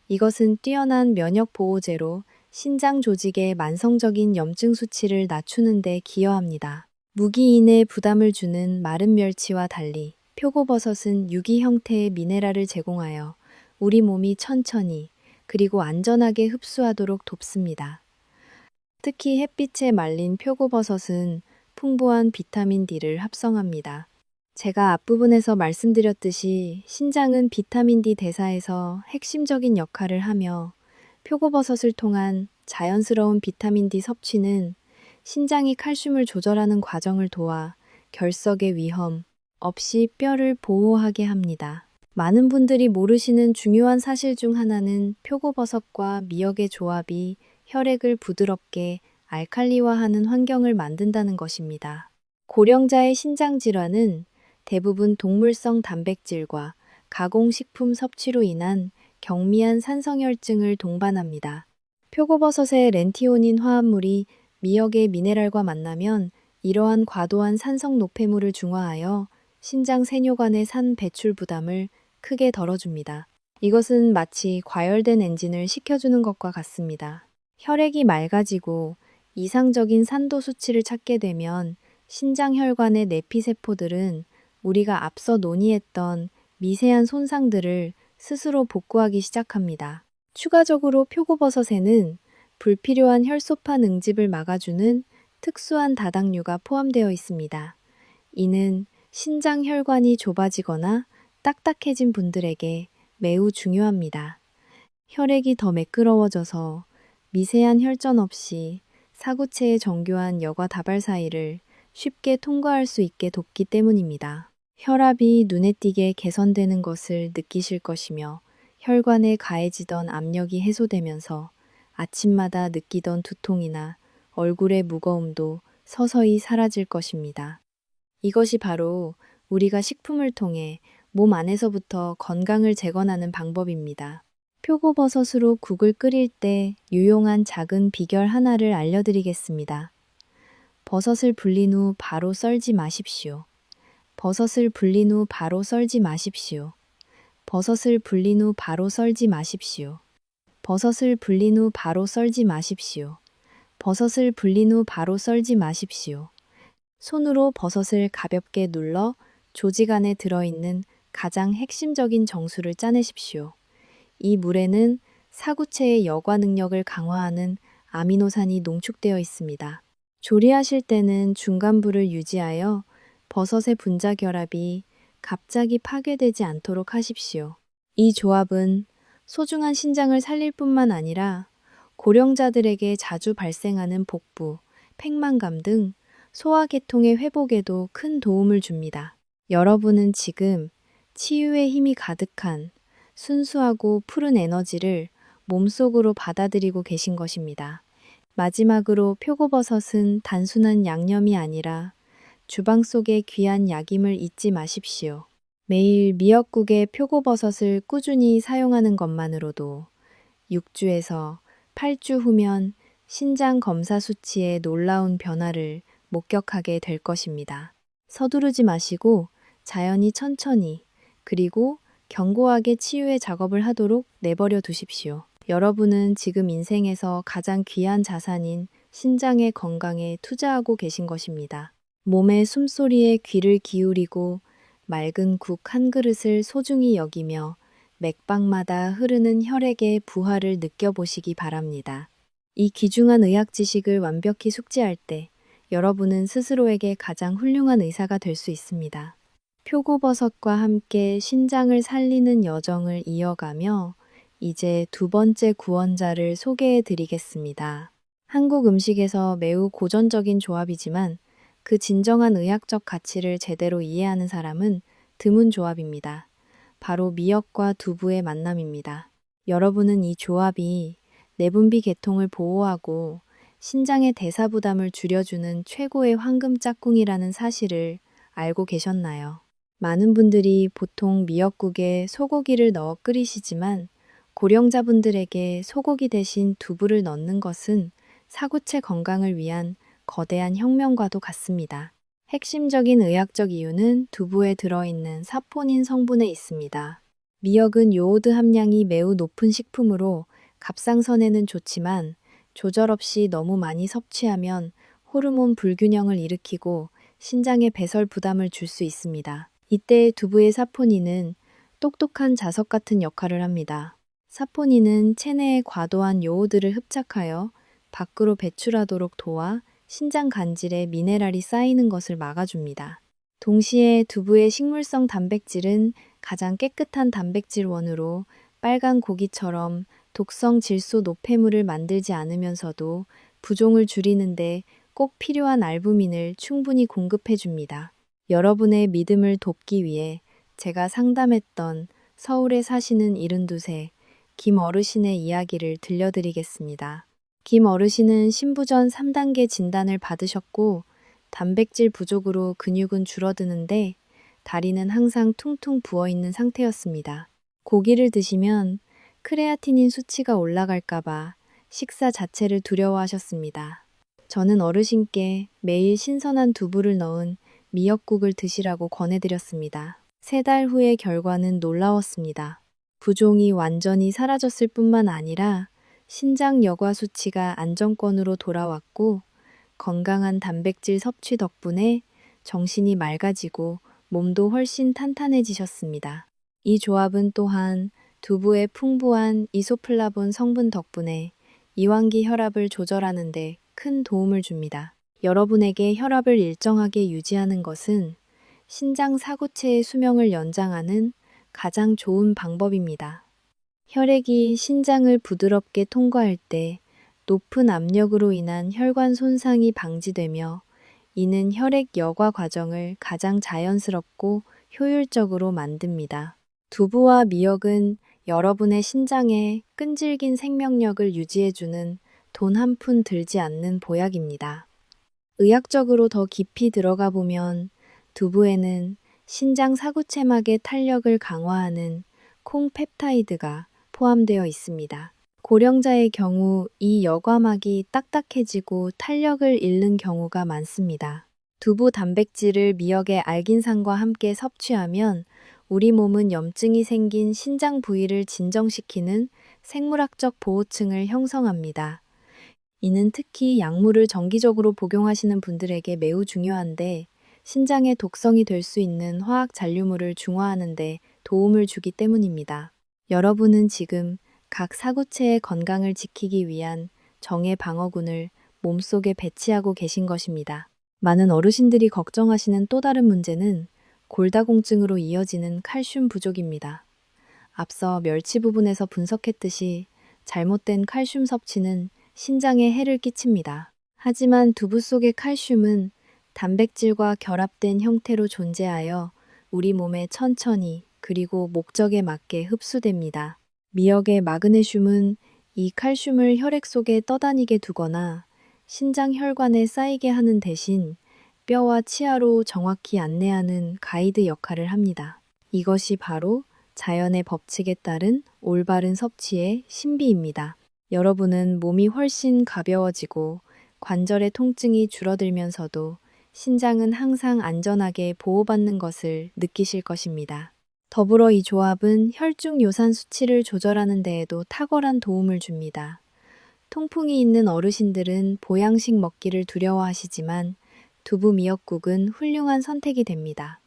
이것은 뛰어난 면역 보호제로 신장 조직의 만성적인 염증 수치를 낮추는 데 기여합니다. 무기인에 부담을 주는 마른 멸치와 달리 표고버섯은 유기 형태의 미네랄을 제공하여 우리 몸이 천천히 그리고 안전하게 흡수하도록 돕습니다. 특히 햇빛에 말린 표고버섯은 풍부한 비타민 D를 합성합니다. 제가 앞부분에서 말씀드렸듯이 신장은 비타민 D 대사에서 핵심적인 역할을 하며 표고버섯을 통한 자연스러운 비타민 D 섭취는 신장이 칼슘을 조절하는 과정을 도와 결석의 위험 없이 뼈를 보호하게 합니다. 많은 분들이 모르시는 중요한 사실 중 하나는 표고버섯과 미역의 조합이 혈액을 부드럽게 알칼리화하는 환경을 만든다는 것입니다. 고령자의 신장 질환은 대부분 동물성 단백질과 가공식품 섭취로 인한 경미한 산성혈증을 동반합니다. 표고버섯의 렌티오닌 화합물이 미역의 미네랄과 만나면 이러한 과도한 산성 노폐물을 중화하여 신장 세뇨관의 산 배출 부담을 크게 덜어줍니다. 이것은 마치 과열된 엔진을 식혀주는 것과 같습니다. 혈액이 맑아지고 이상적인 산도 수치를 찾게 되면 신장 혈관의 내피세포들은 우리가 앞서 논의했던 미세한 손상들을 스스로 복구하기 시작합니다. 추가적으로 표고버섯에는 불필요한 혈소파 응집을 막아주는 특수한 다당류가 포함되어 있습니다. 이는 신장 혈관이 좁아지거나 딱딱해진 분들에게 매우 중요합니다. 혈액이 더 매끄러워져서 미세한 혈전 없이 사구체의 정교한 여과 다발 사이를 쉽게 통과할 수 있게 돕기 때문입니다. 혈압이 눈에 띄게 개선되는 것을 느끼실 것이며 혈관에 가해지던 압력이 해소되면서 아침마다 느끼던 두통이나 얼굴의 무거움도 서서히 사라질 것입니다. 이것이 바로 우리가 식품을 통해 몸 안에서부터 건강을 재건하는 방법입니다. 표고버섯으로 국을 끓일 때 유용한 작은 비결 하나를 알려드리겠습니다. 버섯을 불린 후 바로 썰지 마십시오. 버섯을 불린 후 바로 썰지 마십시오. 버섯을 불린 후 바로 썰지 마십시오. 버섯을 불린 후 바로 썰지 마십시오. 버섯을 불린 후 바로 썰지 마십시오. 손으로 버섯을 가볍게 눌러 조직 안에 들어있는 가장 핵심적인 정수를 짜내십시오. 이 물에는 사구체의 여과 능력을 강화하는 아미노산이 농축되어 있습니다. 조리하실 때는 중간 불을 유지하여 버섯의 분자 결합이 갑자기 파괴되지 않도록 하십시오. 이 조합은 소중한 신장을 살릴 뿐만 아니라 고령자들에게 자주 발생하는 복부, 팽만감 등 소화계통의 회복에도 큰 도움을 줍니다. 여러분은 지금 치유의 힘이 가득한 순수하고 푸른 에너지를 몸속으로 받아들이고 계신 것입니다. 마지막으로 표고버섯은 단순한 양념이 아니라 주방 속의 귀한 약임을 잊지 마십시오. 매일 미역국에 표고버섯을 꾸준히 사용하는 것만으로도 6주에서 8주 후면 신장 검사 수치에 놀라운 변화를 목격하게 될 것입니다. 서두르지 마시고 자연히 천천히 그리고 견고하게 치유의 작업을 하도록 내버려 두십시오. 여러분은 지금 인생에서 가장 귀한 자산인 신장의 건강에 투자하고 계신 것입니다. 몸의 숨소리에 귀를 기울이고 맑은 국 한 그릇을 소중히 여기며 맥박마다 흐르는 혈액의 부하를 느껴보시기 바랍니다. 이 귀중한 의학 지식을 완벽히 숙지할 때 여러분은 스스로에게 가장 훌륭한 의사가 될 수 있습니다. 표고버섯과 함께 신장을 살리는 여정을 이어가며 이제 두 번째 구원자를 소개해 드리겠습니다. 한국 음식에서 매우 고전적인 조합이지만 그 진정한 의학적 가치를 제대로 이해하는 사람은 드문 조합입니다. 바로 미역과 두부의 만남입니다. 여러분은 이 조합이 내분비 계통을 보호하고 신장의 대사 부담을 줄여주는 최고의 황금 짝꿍이라는 사실을 알고 계셨나요? 많은 분들이 보통 미역국에 소고기를 넣어 끓이시지만 고령자분들에게 소고기 대신 두부를 넣는 것은 사구체 건강을 위한 거대한 혁명과도 같습니다. 핵심적인 의학적 이유는 두부에 들어있는 사포닌 성분에 있습니다. 미역은 요오드 함량이 매우 높은 식품으로 갑상선에는 좋지만 조절 없이 너무 많이 섭취하면 호르몬 불균형을 일으키고 신장에 배설 부담을 줄 수 있습니다. 이때 두부의 사포닌은 똑똑한 자석 같은 역할을 합니다. 사포닌은 체내에 과도한 요오드를 흡착하여 밖으로 배출하도록 도와 신장 간질에 미네랄이 쌓이는 것을 막아줍니다. 동시에 두부의 식물성 단백질은 가장 깨끗한 단백질원으로 빨간 고기처럼 독성 질소 노폐물을 만들지 않으면서도 부종을 줄이는데 꼭 필요한 알부민을 충분히 공급해 줍니다. 여러분의 믿음을 돕기 위해 제가 상담했던 서울에 사시는 72세 김 어르신의 이야기를 들려드리겠습니다. 김 어르신은 신부전 3단계 진단을 받으셨고 단백질 부족으로 근육은 줄어드는데 다리는 항상 퉁퉁 부어있는 상태였습니다. 고기를 드시면 크레아티닌 수치가 올라갈까봐 식사 자체를 두려워하셨습니다. 저는 어르신께 매일 신선한 두부를 넣은 미역국을 드시라고 권해드렸습니다. 3달 후의 결과는 놀라웠습니다. 부종이 완전히 사라졌을 뿐만 아니라 신장 여과 수치가 안정권으로 돌아왔고 건강한 단백질 섭취 덕분에 정신이 맑아지고 몸도 훨씬 탄탄해지셨습니다. 이 조합은 또한 두부의 풍부한 이소플라본 성분 덕분에 이완기 혈압을 조절하는 데 큰 도움을 줍니다. 여러분에게 혈압을 일정하게 유지하는 것은 신장 사구체의 수명을 연장하는 가장 좋은 방법입니다. 혈액이 신장을 부드럽게 통과할 때 높은 압력으로 인한 혈관 손상이 방지되며 이는 혈액 여과 과정을 가장 자연스럽고 효율적으로 만듭니다. 두부와 미역은 여러분의 신장에 끈질긴 생명력을 유지해주는 돈 한 푼 들지 않는 보약입니다. 의학적으로 더 깊이 들어가 보면 두부에는 신장 사구체막의 탄력을 강화하는 콩펩타이드가 포함되어 있습니다. 고령자의 경우 이 여과막이 딱딱해지고 탄력을 잃는 경우가 많습니다. 두부 단백질을 미역의 알긴산과 함께 섭취하면 우리 몸은 염증이 생긴 신장 부위를 진정시키는 생물학적 보호층을 형성합니다. 이는 특히 약물을 정기적으로 복용하시는 분들에게 매우 중요한데 신장에 독성이 될 수 있는 화학 잔류물을 중화하는 데 도움을 주기 때문입니다. 여러분은 지금 각 사구체의 건강을 지키기 위한 정의 방어군을 몸속에 배치하고 계신 것입니다. 많은 어르신들이 걱정하시는 또 다른 문제는 골다공증으로 이어지는 칼슘 부족입니다. 앞서 멸치 부분에서 분석했듯이 잘못된 칼슘 섭취는 신장에 해를 끼칩니다. 하지만 두부 속의 칼슘은 단백질과 결합된 형태로 존재하여 우리 몸에 천천히 그리고 목적에 맞게 흡수됩니다. 미역의 마그네슘은 이 칼슘을 혈액 속에 떠다니게 두거나 신장 혈관에 쌓이게 하는 대신 뼈와 치아로 정확히 안내하는 가이드 역할을 합니다. 이것이 바로 자연의 법칙에 따른 올바른 섭취의 신비입니다. 여러분은 몸이 훨씬 가벼워지고 관절의 통증이 줄어들면서도 신장은 항상 안전하게 보호받는 것을 느끼실 것입니다. 더불어 이 조합은 혈중 요산 수치를 조절하는 데에도 탁월한 도움을 줍니다. 통풍이 있는 어르신들은 보양식 먹기를 두려워하시지만 두부 미역국은 훌륭한 선택이 됩니다.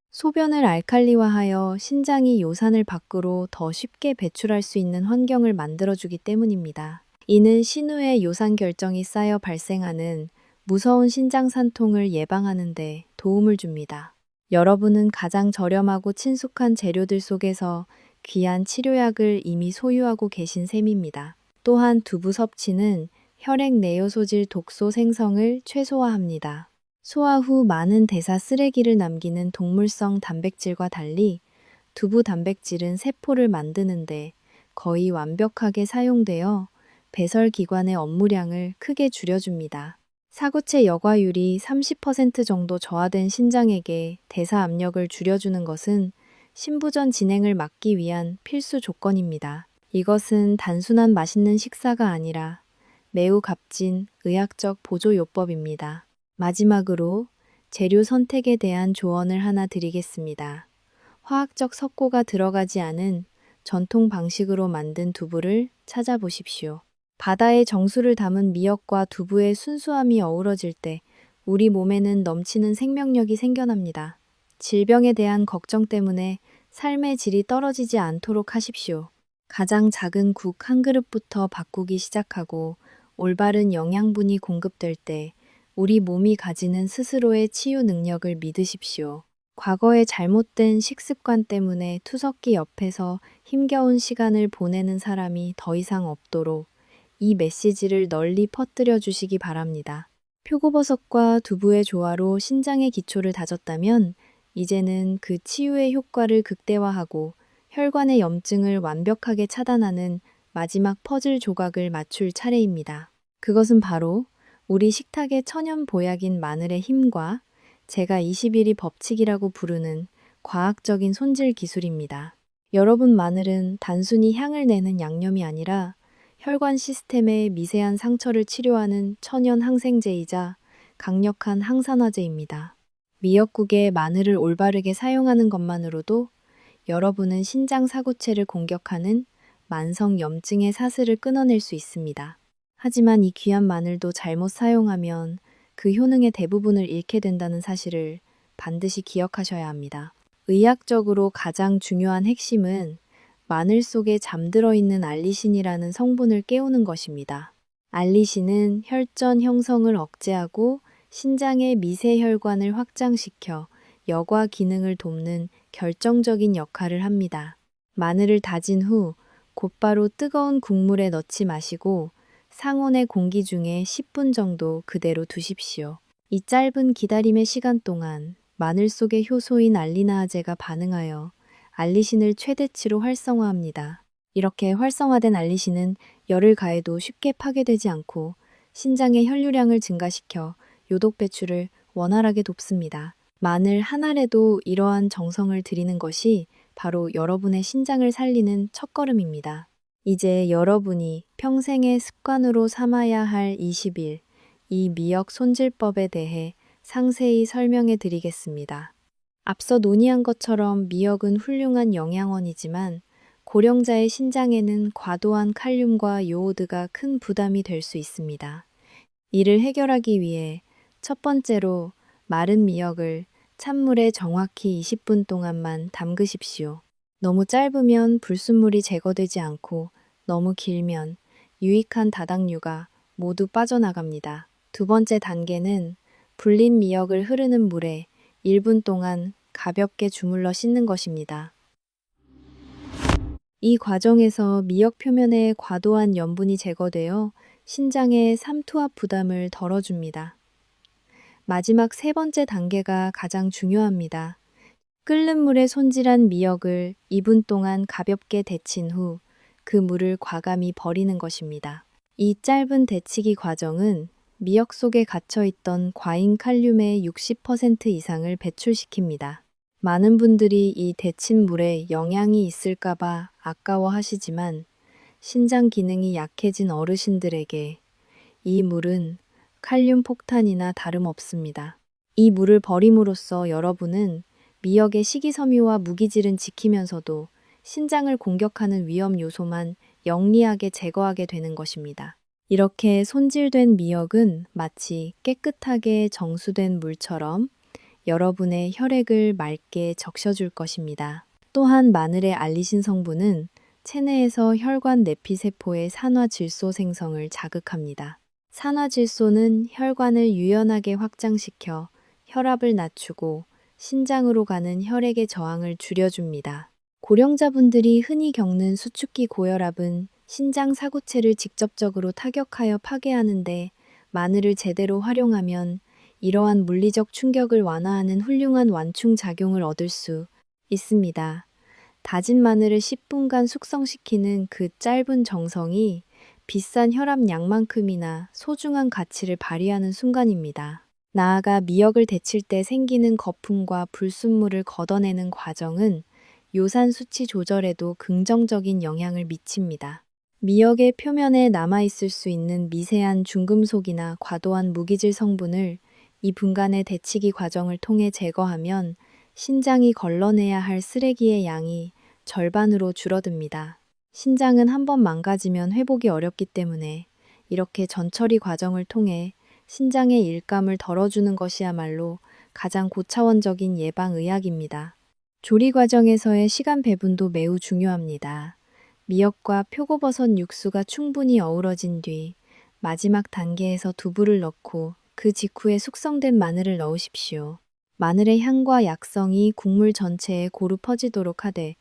소변을 알칼리화하여 신장이 요산을 밖으로 더 쉽게 배출할 수 있는 환경을 만들어주기 때문입니다. 이는 신후의 요산 결정이 쌓여 발생하는 무서운 신장산통을 예방하는 데 도움을 줍니다. 여러분은 가장 저렴하고 친숙한 재료들 속에서 귀한 치료약을 이미 소유하고 계신 셈입니다. 또한 두부 섭취는 혈액 내요소질 독소 생성을 최소화합니다. 소화 후 많은 대사 쓰레기를 남기는 동물성 단백질과 달리 두부 단백질은 세포를 만드는데 거의 완벽하게 사용되어 배설기관의 업무량을 크게 줄여줍니다. 사구체 여과율이 30% 정도 저하된 신장에게 대사 압력을 줄여주는 것은 신부전 진행을 막기 위한 필수 조건입니다. 이것은 단순한 맛있는 식사가 아니라 매우 값진 의학적 보조요법입니다. 마지막으로 재료 선택에 대한 조언을 하나 드리겠습니다. 화학적 섞고가 들어가지 않은 전통 방식으로 만든 두부를 찾아보십시오. 바다의 정수를 담은 미역과 두부의 순수함이 어우러질 때 우리 몸에는 넘치는 생명력이 생겨납니다. 질병에 대한 걱정 때문에 삶의 질이 떨어지지 않도록 하십시오. 가장 작은 국 한 그릇부터 바꾸기 시작하고 올바른 영양분이 공급될 때 우리 몸이 가지는 스스로의 치유 능력을 믿으십시오. 과거의 잘못된 식습관 때문에 투석기 옆에서 힘겨운 시간을 보내는 사람이 더 이상 없도록 이 메시지를 널리 퍼뜨려 주시기 바랍니다. 표고버섯과 두부의 조화로 신장의 기초를 다졌다면 이제는 그 치유의 효과를 극대화하고 혈관의 염증을 완벽하게 차단하는 마지막 퍼즐 조각을 맞출 차례입니다. 그것은 바로 우리 식탁의 천연 보약인 마늘의 힘과 제가 21이 법칙이라고 부르는 과학적인 손질 기술입니다. 여러분, 마늘은 단순히 향을 내는 양념이 아니라 혈관 시스템의 미세한 상처를 치료하는 천연 항생제이자 강력한 항산화제입니다. 미역국에 마늘을 올바르게 사용하는 것만으로도 여러분은 신장 사구체를 공격하는 만성 염증의 사슬을 끊어낼 수 있습니다. 하지만 이 귀한 마늘도 잘못 사용하면 그 효능의 대부분을 잃게 된다는 사실을 반드시 기억하셔야 합니다. 의학적으로 가장 중요한 핵심은 마늘 속에 잠들어 있는 알리신이라는 성분을 깨우는 것입니다. 알리신은 혈전 형성을 억제하고 신장의 미세 혈관을 확장시켜 여과 기능을 돕는 결정적인 역할을 합니다. 마늘을 다진 후 곧바로 뜨거운 국물에 넣지 마시고 상온의 공기 중에 10분 정도 그대로 두십시오. 이 짧은 기다림의 시간 동안 마늘 속의 효소인 알리나아제가 반응하여 알리신을 최대치로 활성화합니다. 이렇게 활성화된 알리신은 열을 가해도 쉽게 파괴되지 않고 신장의 혈류량을 증가시켜 요독 배출을 원활하게 돕습니다. 마늘 한 알에도 이러한 정성을 들이는 것이 바로 여러분의 신장을 살리는 첫걸음입니다. 이제 여러분이 평생의 습관으로 삼아야 할 20일, 이 미역 손질법에 대해 상세히 설명해 드리겠습니다. 앞서 논의한 것처럼 미역은 훌륭한 영양원이지만 고령자의 신장에는 과도한 칼륨과 요오드가 큰 부담이 될 수 있습니다. 이를 해결하기 위해 첫 번째로 마른 미역을 찬물에 정확히 20분 동안만 담그십시오. 너무 짧으면 불순물이 제거되지 않고 너무 길면 유익한 다당류가 모두 빠져나갑니다. 두 번째 단계는 불린 미역을 흐르는 물에 1분 동안 가볍게 주물러 씻는 것입니다. 이 과정에서 미역 표면의 과도한 염분이 제거되어 신장의 삼투압 부담을 덜어줍니다. 마지막 세 번째 단계가 가장 중요합니다. 끓는 물에 손질한 미역을 2분 동안 가볍게 데친 후 그 물을 과감히 버리는 것입니다. 이 짧은 데치기 과정은 미역 속에 갇혀있던 과잉 칼륨의 60% 이상을 배출시킵니다. 많은 분들이 이 데친 물에 영양이 있을까봐 아까워하시지만 신장 기능이 약해진 어르신들에게 이 물은 칼륨 폭탄이나 다름없습니다. 이 물을 버림으로써 여러분은 미역의 식이섬유와 무기질은 지키면서도 신장을 공격하는 위험 요소만 영리하게 제거하게 되는 것입니다. 이렇게 손질된 미역은 마치 깨끗하게 정수된 물처럼 여러분의 혈액을 맑게 적셔줄 것입니다. 또한 마늘의 알리신 성분은 체내에서 혈관 내피세포의 산화질소 생성을 자극합니다. 산화질소는 혈관을 유연하게 확장시켜 혈압을 낮추고 신장으로 가는 혈액의 저항을 줄여줍니다. 고령자분들이 흔히 겪는 수축기 고혈압은 신장 사구체를 직접적으로 타격하여 파괴하는데 마늘을 제대로 활용하면 이러한 물리적 충격을 완화하는 훌륭한 완충 작용을 얻을 수 있습니다. 다진 마늘을 10분간 숙성시키는 그 짧은 정성이 비싼 혈압약만큼이나 소중한 가치를 발휘하는 순간입니다. 나아가 미역을 데칠 때 생기는 거품과 불순물을 걷어내는 과정은 요산 수치 조절에도 긍정적인 영향을 미칩니다. 미역의 표면에 남아있을 수 있는 미세한 중금속이나 과도한 무기질 성분을 이 분간의 데치기 과정을 통해 제거하면 신장이 걸러내야 할 쓰레기의 양이 절반으로 줄어듭니다. 신장은 한번 망가지면 회복이 어렵기 때문에 이렇게 전처리 과정을 통해 신장의 일감을 덜어주는 것이야말로 가장 고차원적인 예방의학입니다. 조리 과정에서의 시간 배분도 매우 중요합니다. 미역과 표고버섯 육수가 충분히 어우러진 뒤 마지막 단계에서 두부를 넣고 그 직후에 숙성된 마늘을 넣으십시오. 마늘의 향과 약성이 국물 전체에 고루 퍼지도록 하되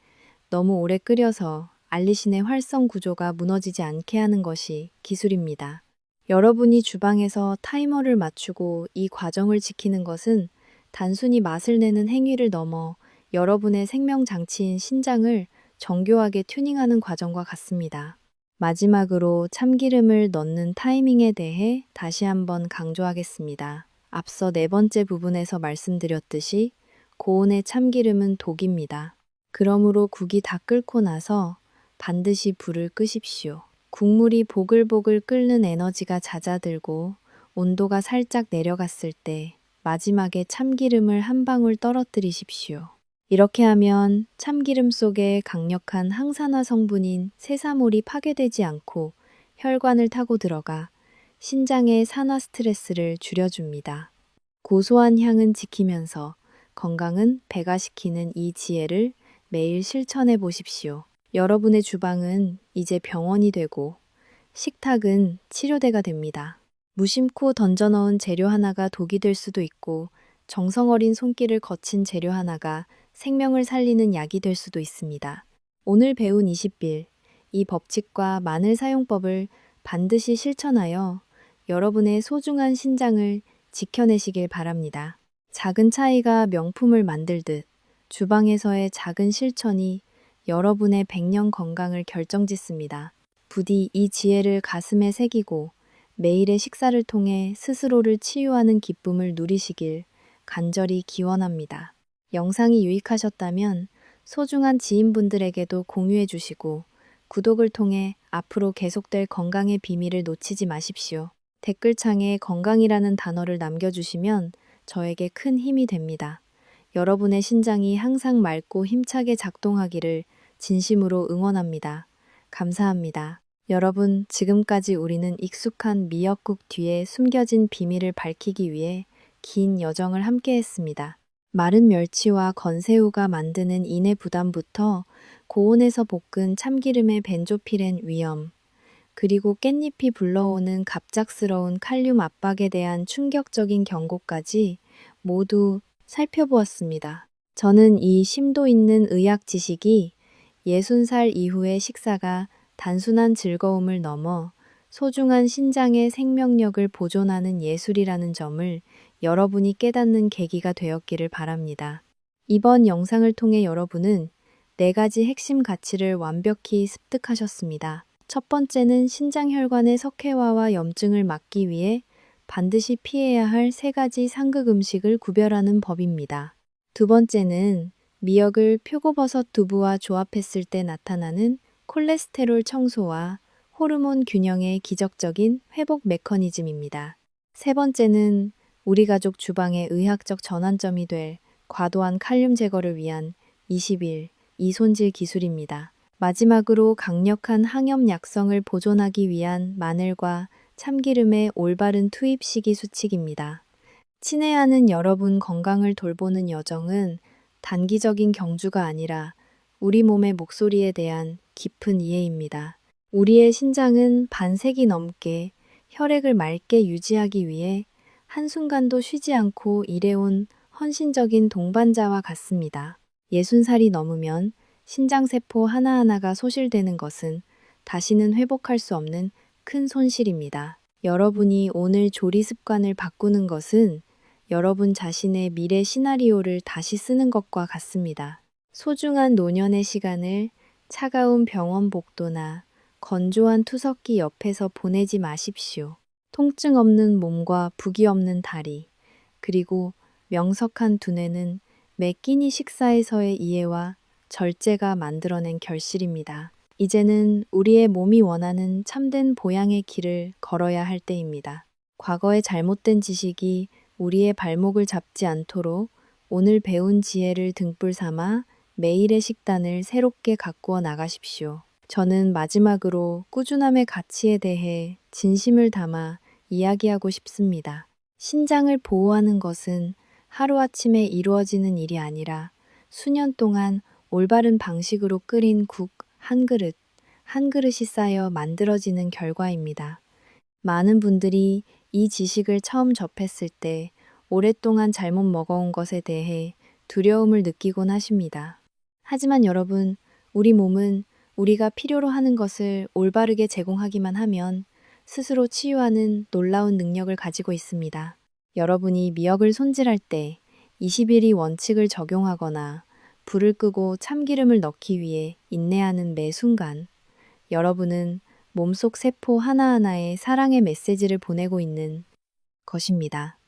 너무 오래 끓여서 알리신의 활성 구조가 무너지지 않게 하는 것이 기술입니다. 여러분이 주방에서 타이머를 맞추고 이 과정을 지키는 것은 단순히 맛을 내는 행위를 넘어 여러분의 생명장치인 신장을 정교하게 튜닝하는 과정과 같습니다. 마지막으로 참기름을 넣는 타이밍에 대해 다시 한번 강조하겠습니다. 앞서 네 번째 부분에서 말씀드렸듯이 고온의 참기름은 독입니다. 그러므로 국이 다 끓고 나서 반드시 불을 끄십시오. 국물이 보글보글 끓는 에너지가 잦아들고 온도가 살짝 내려갔을 때 마지막에 참기름을 한 방울 떨어뜨리십시오. 이렇게 하면 참기름 속에 강력한 항산화 성분인 세사몰이 파괴되지 않고 혈관을 타고 들어가 신장의 산화 스트레스를 줄여줍니다. 고소한 향은 지키면서 건강은 배가시키는 이 지혜를 매일 실천해 보십시오. 여러분의 주방은 이제 병원이 되고 식탁은 치료대가 됩니다. 무심코 던져넣은 재료 하나가 독이 될 수도 있고 정성 어린 손길을 거친 재료 하나가 생명을 살리는 약이 될 수도 있습니다. 오늘 배운 20빌, 이 법칙과 마늘 사용법을 반드시 실천하여 여러분의 소중한 신장을 지켜내시길 바랍니다. 작은 차이가 명품을 만들듯 주방에서의 작은 실천이 여러분의 100년 건강을 결정짓습니다. 부디 이 지혜를 가슴에 새기고 매일의 식사를 통해 스스로를 치유하는 기쁨을 누리시길 간절히 기원합니다. 영상이 유익하셨다면 소중한 지인분들에게도 공유해 주시고 구독을 통해 앞으로 계속될 건강의 비밀을 놓치지 마십시오. 댓글창에 건강이라는 단어를 남겨주시면 저에게 큰 힘이 됩니다. 여러분의 신장이 항상 맑고 힘차게 작동하기를 진심으로 응원합니다. 감사합니다. 여러분, 지금까지 우리는 익숙한 미역국 뒤에 숨겨진 비밀을 밝히기 위해 긴 여정을 함께 했습니다. 마른 멸치와 건새우가 만드는 인의 부담부터 고온에서 볶은 참기름의 벤조피렌 위험, 그리고 깻잎이 불러오는 갑작스러운 칼륨 압박에 대한 충격적인 경고까지 모두 살펴보았습니다. 저는 이 심도 있는 의학 지식이 60살 이후의 식사가 단순한 즐거움을 넘어 소중한 신장의 생명력을 보존하는 예술이라는 점을 여러분이 깨닫는 계기가 되었기를 바랍니다. 이번 영상을 통해 여러분은 4가지 핵심 가치를 완벽히 습득하셨습니다. 첫 번째는 신장혈관의 석회화와 염증을 막기 위해 반드시 피해야 할 3가지 상극 음식을 구별하는 법입니다. 두 번째는 미역을 표고버섯 두부와 조합했을 때 나타나는 콜레스테롤 청소와 호르몬 균형의 기적적인 회복 메커니즘입니다. 세 번째는 우리 가족 주방의 의학적 전환점이 될 과도한 칼륨 제거를 위한 20일 이손질 기술입니다. 마지막으로 강력한 항염 약성을 보존하기 위한 마늘과 참기름의 올바른 투입 시기 수칙입니다. 친애하는 여러분 건강을 돌보는 여정은 단기적인 경주가 아니라 우리 몸의 목소리에 대한 깊은 이해입니다. 우리의 신장은 반세기 넘게 혈액을 맑게 유지하기 위해 한순간도 쉬지 않고 일해온 헌신적인 동반자와 같습니다. 60살이 넘으면 신장세포 하나하나가 소실되는 것은 다시는 회복할 수 없는 큰 손실입니다. 여러분이 오늘 조리 습관을 바꾸는 것은 여러분 자신의 미래 시나리오를 다시 쓰는 것과 같습니다. 소중한 노년의 시간을 차가운 병원 복도나 건조한 투석기 옆에서 보내지 마십시오. 통증 없는 몸과 부기 없는 다리, 그리고 명석한 두뇌는 매 끼니 식사에서의 이해와 절제가 만들어낸 결실입니다. 이제는 우리의 몸이 원하는 참된 보양의 길을 걸어야 할 때입니다. 과거의 잘못된 지식이 우리의 발목을 잡지 않도록 오늘 배운 지혜를 등불 삼아 매일의 식단을 새롭게 가꾸어 나가십시오. 저는 마지막으로 꾸준함의 가치에 대해 진심을 담아 이야기하고 싶습니다. 신장을 보호하는 것은 하루아침에 이루어지는 일이 아니라 수년 동안 올바른 방식으로 끓인 국 한 그릇, 한 그릇이 쌓여 만들어지는 결과입니다. 많은 분들이 이 지식을 처음 접했을 때 오랫동안 잘못 먹어온 것에 대해 두려움을 느끼곤 하십니다. 하지만 여러분, 우리 몸은 우리가 필요로 하는 것을 올바르게 제공하기만 하면 스스로 치유하는 놀라운 능력을 가지고 있습니다. 여러분이 미역을 손질할 때 21이 원칙을 적용하거나 불을 끄고 참기름을 넣기 위해 인내하는 매 순간, 여러분은 몸속 세포 하나하나에 사랑의 메시지를 보내고 있는 것입니다.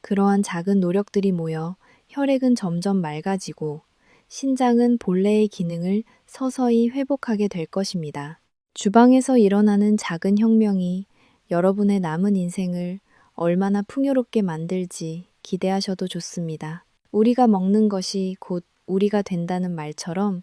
그러한 작은 노력들이 모여 혈액은 점점 맑아지고 신장은 본래의 기능을 서서히 회복하게 될 것입니다. 주방에서 일어나는 작은 혁명이 여러분의 남은 인생을 얼마나 풍요롭게 만들지 기대하셔도 좋습니다. 우리가 먹는 것이 곧 우리가 된다는 말처럼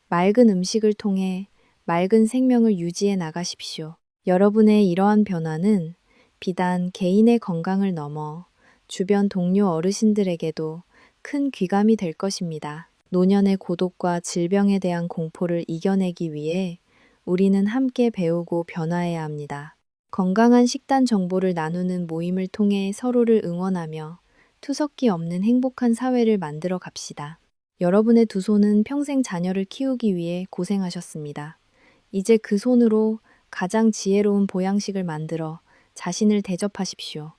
맑은 음식을 통해 맑은 생명을 유지해 나가십시오. 여러분의 이러한 변화는 비단 개인의 건강을 넘어 주변 동료 어르신들에게도 큰 귀감이 될 것입니다. 노년의 고독과 질병에 대한 공포를 이겨내기 위해 우리는 함께 배우고 변화해야 합니다. 건강한 식단 정보를 나누는 모임을 통해 서로를 응원하며 투석기 없는 행복한 사회를 만들어 갑시다. 여러분의 두 손은 평생 자녀를 키우기 위해 고생하셨습니다. 이제 그 손으로 가장 지혜로운 보양식을 만들어 자신을 대접하십시오.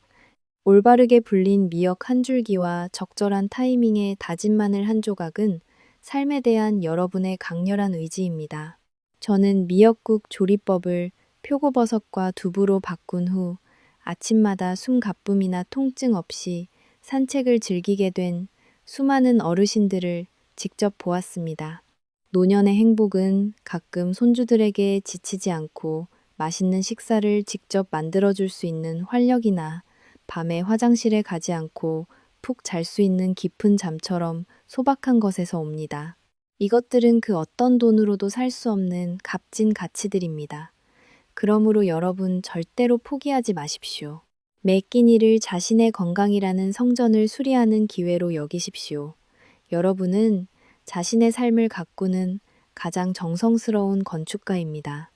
올바르게 불린 미역 한 줄기와 적절한 타이밍에 다진 마늘 한 조각은 삶에 대한 여러분의 강렬한 의지입니다. 저는 미역국 조리법을 표고버섯과 두부로 바꾼 후 아침마다 숨가쁨이나 통증 없이 산책을 즐기게 된 수많은 어르신들을 직접 보았습니다. 노년의 행복은 가끔 손주들에게 지치지 않고 맛있는 식사를 직접 만들어줄 수 있는 활력이나 밤에 화장실에 가지 않고 푹 잘 수 있는 깊은 잠처럼 소박한 것에서 옵니다. 이것들은 그 어떤 돈으로도 살 수 없는 값진 가치들입니다. 그러므로 여러분 절대로 포기하지 마십시오. 매 끼니를 자신의 건강이라는 성전을 수리하는 기회로 여기십시오. 여러분은 자신의 삶을 가꾸는 가장 정성스러운 건축가입니다.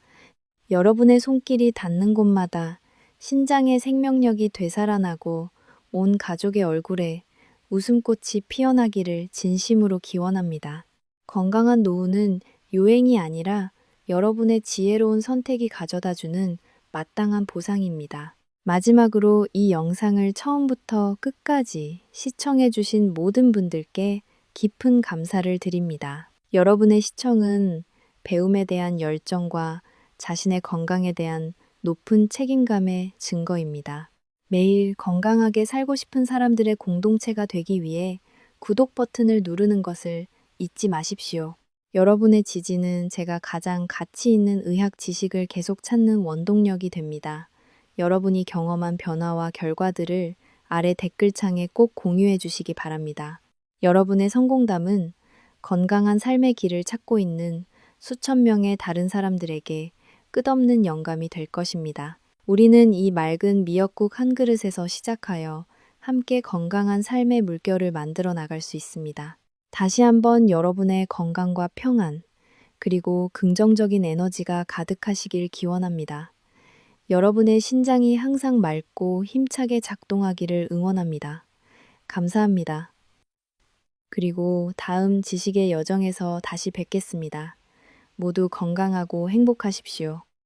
여러분의 손길이 닿는 곳마다 신장의 생명력이 되살아나고 온 가족의 얼굴에 웃음꽃이 피어나기를 진심으로 기원합니다. 건강한 노후는 요행이 아니라 여러분의 지혜로운 선택이 가져다주는 마땅한 보상입니다. 마지막으로 이 영상을 처음부터 끝까지 시청해주신 모든 분들께 깊은 감사를 드립니다. 여러분의 시청은 배움에 대한 열정과 자신의 건강에 대한 높은 책임감의 증거입니다. 매일 건강하게 살고 싶은 사람들의 공동체가 되기 위해 구독 버튼을 누르는 것을 잊지 마십시오. 여러분의 지지는 제가 가장 가치 있는 의학 지식을 계속 찾는 원동력이 됩니다. 여러분이 경험한 변화와 결과들을 아래 댓글창에 꼭 공유해 주시기 바랍니다. 여러분의 성공담은 건강한 삶의 길을 찾고 있는 수천 명의 다른 사람들에게 끝없는 영감이 될 것입니다. 우리는 이 맑은 미역국 한 그릇에서 시작하여 함께 건강한 삶의 물결을 만들어 나갈 수 있습니다. 다시 한번 여러분의 건강과 평안, 그리고 긍정적인 에너지가 가득하시길 기원합니다. 여러분의 신장이 항상 맑고 힘차게 작동하기를 응원합니다. 감사합니다. 그리고 다음 지식의 여정에서 다시 뵙겠습니다. 모두 건강하고 행복하십시오.